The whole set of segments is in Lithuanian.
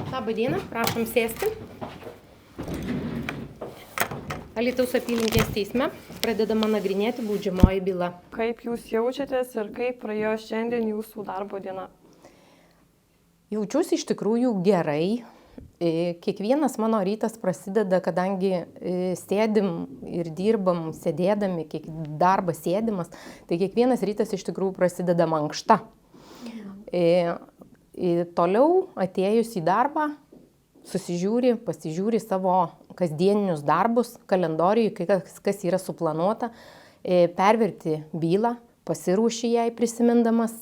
Labą dieną, prašom sėsti. Alytaus apylinkės teisme pradedama nagrinėti baudžiamoji byla. Kaip jūs jaučiatės ir kaip praėjo šiandien jūsų darbo diena? Jaučiuosi iš tikrųjų gerai. Kiekvienas mano rytas prasideda, kadangi sėdim ir dirbam sėdėdami, darbas sėdimas, tai kiekvienas rytas iš tikrųjų prasideda mankšta. Toliau atėjus į darbą, pasižiūri savo kasdieninius darbus, kalendoriui, kas yra suplanuota, perverti bylą, pasiruoši jai prisimindamas,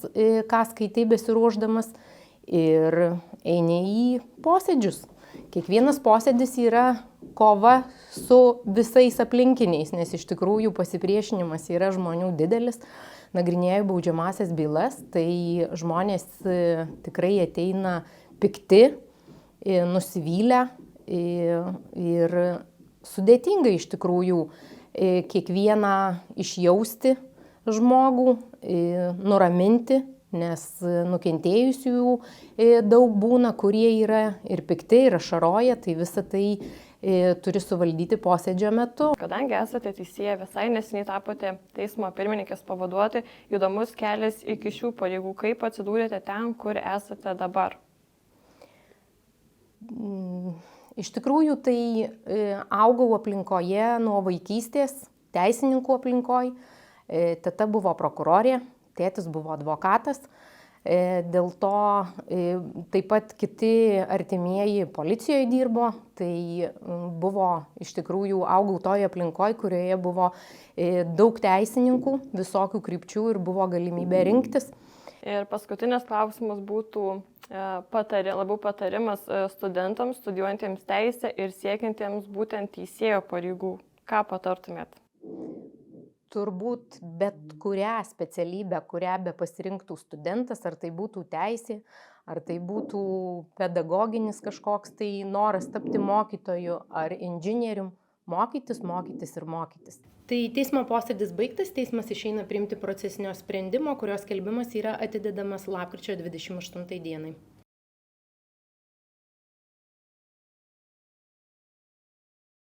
ką skaitai besiruošdamas ir eini į posėdžius. Kiekvienas posėdis yra kova su visais aplinkiniais, nes iš tikrųjų pasipriešinimas yra žmonių didelis. Nagrinėju baudžiamasias bylas, tai žmonės tikrai ateina pikti, nusivylę ir sudėtinga iš tikrųjų kiekvieną išjausti žmogų, nuraminti, nes nukentėjusiųjų daug būna, kurie yra ir pikti, ir ašaroja, tai visą tai turi suvaldyti posėdžio metu. Kadangi esate teisėja, visai neseniai tapote teismo pirmininkės pavaduoti, įdomus kelias iki šių pareigų, kaip atsidūrėte ten, kur esate dabar? Iš tikrųjų, tai augau aplinkoje nuo vaikystės, teisininkų aplinkoje. Teta buvo prokurorė, tėtis buvo advokatas. Dėl to taip pat kiti artimieji policijoje dirbo, tai buvo iš tikrųjų augau toje aplinkoje, kurioje buvo daug teisininkų, visokių krypčių ir buvo galimybė rinktis. Ir paskutinis klausimas būtų labiau patarimas studentams, studijuojantiems teisę ir siekiantiems būtent teisėjo pareigų. Ką patartumėt? Turbūt bet kurią specialybę, kurią be pasirinktų studentas, ar tai būtų teisė, ar tai būtų pedagoginis kažkoks tai noras tapti mokytoju ar inžinierium, mokytis ir mokytis. Tai teismo posėdis baigtas, teismas išeina priimti procesinio sprendimo, kurio skelbimas yra atidedamas lapkričio 28 dienai.